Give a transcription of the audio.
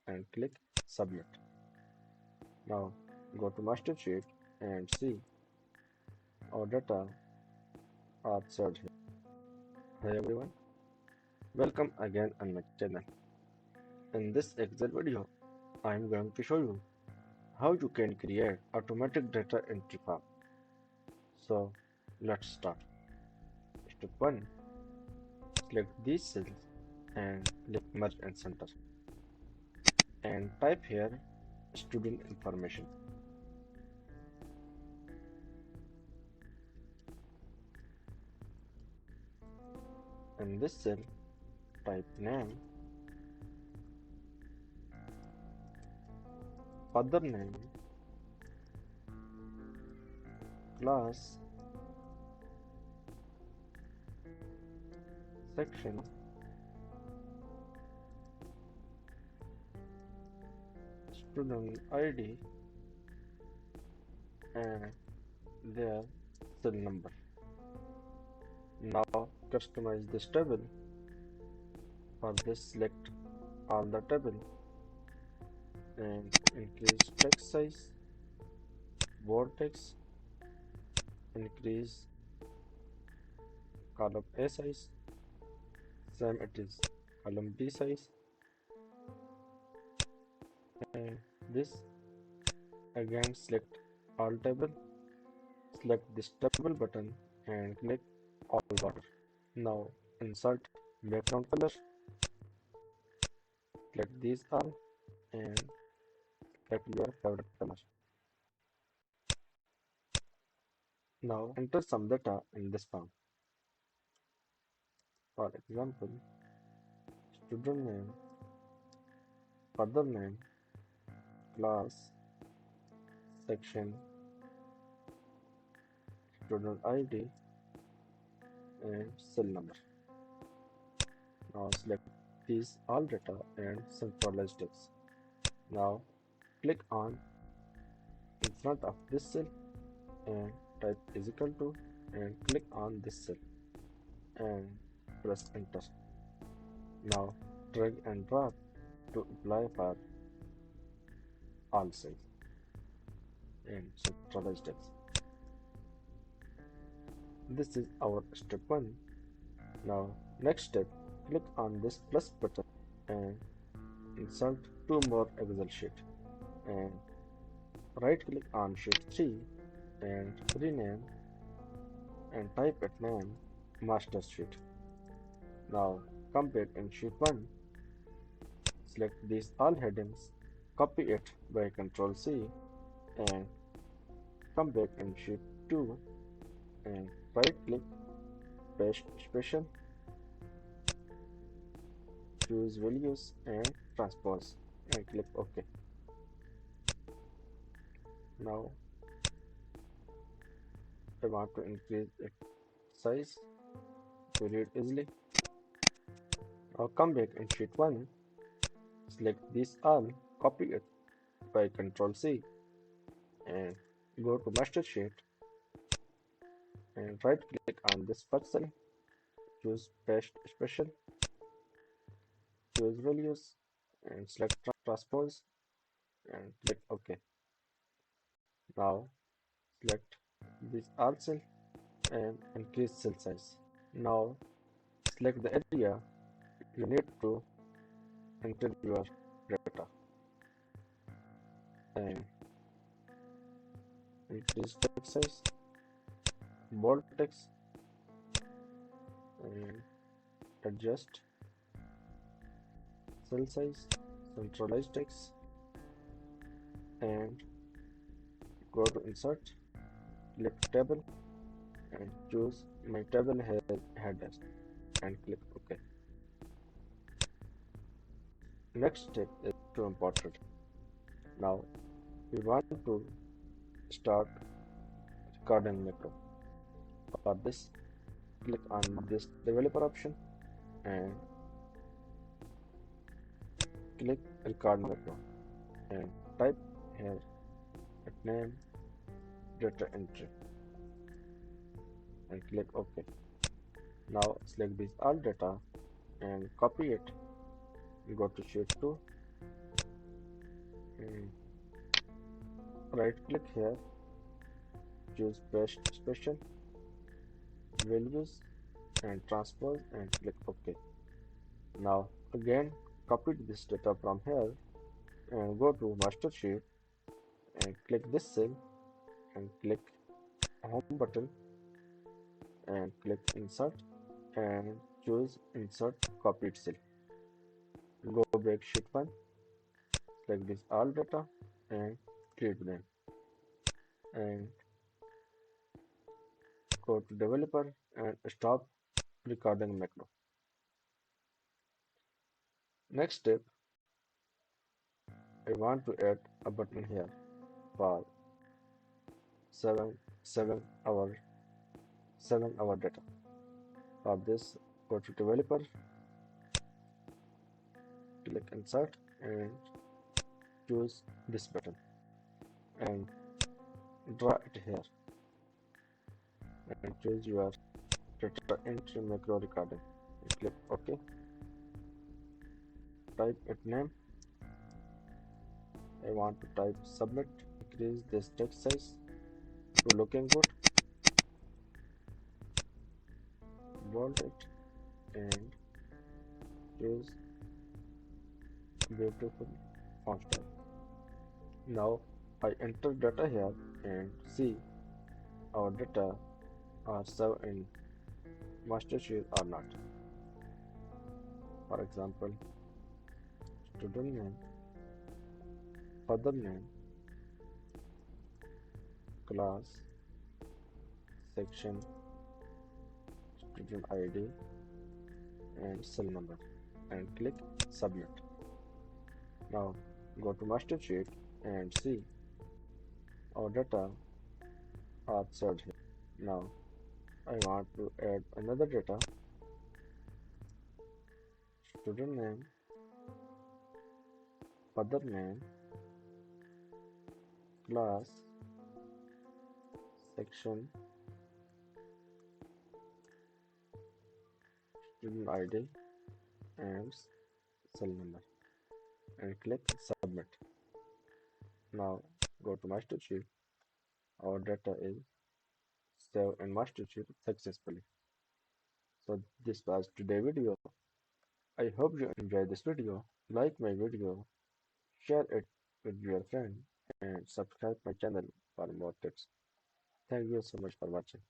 and click submit. Now go to master sheet and see our data are stored here. Hi everyone, welcome again on my channel. In this Excel video, I am going to show you how you can create automatic data entry form. So let's start. Step 1. Select these cells and click merge and center and type here student information. In this cell, type name, father name, class, section, student ID, and their cell number. Now customize this table. For this, select all the table and increase text size, bold text, increase column A size, same it is column B size, and this again select all table, select this table button and click all border. Now insert background color, select these all and select your favorite color. Now enter some data in this form. For example, student name, father name, class, section, student ID, and cell number. Now select these all data and centralize text. Now click on in front of this cell and type is equal to and click on this cell and press enter. Now drag and drop to apply for all cells and centralize text. This is our step 1. Now next step, click on this plus button and insert 2 more Excel sheet and right click on sheet 3 and rename and type at name master sheet. Now come back in sheet 1, select these all headings, copy it by Ctrl C and come back in sheet 2 and right click paste special, choose values and transpose and click OK. Now I want to increase its size to read easily. Now come back in sheet 1, select this all, copy it by Ctrl C and go to master sheet and right click on this first cell, choose paste special, choose values and select transpose and click OK. Now select this all cell and increase cell size. Now select the area you need to enter your data and increase text size, bold text and adjust cell size, centralize text and go to insert, click table and choose my table header and click OK. Next step is to import it. Now we want to start recording macro. For this, click on this developer option and click record macro and type here at name data entry and click OK. Now select this all data and copy it, go to sheet 2 Mm, right click here, choose paste special values and transpose and click OK. Now again copy this data from here and go to master sheet and click this cell and click home button and click insert and choose insert copied cell. Go back sheet 1, select this all data and delete them and go to developer and stop recording macro. Next step, I want to add a button here for 7 7 hour 7 hour data. For this, go to developer, click insert and choose this button and draw it here and choose your data entry macro recording and click OK. Type it name. I want to type submit. Increase this text size to looking good. Bold it and choose beautiful font style. Now I enter data here and see our data are saved in master sheet or not. For example, student name, father name, class, section, student ID and cell number and click submit. Now go to master sheet and see our data are saved here. Now I want to add another data, student name, father name, class, section, student ID and cell number and click submit. Now go to master sheet. Our data is saved in master sheet successfully. So this was today's video. I hope you enjoyed this video. Like my video, share it with your friend and subscribe my channel for more tips. Thank you so much for watching.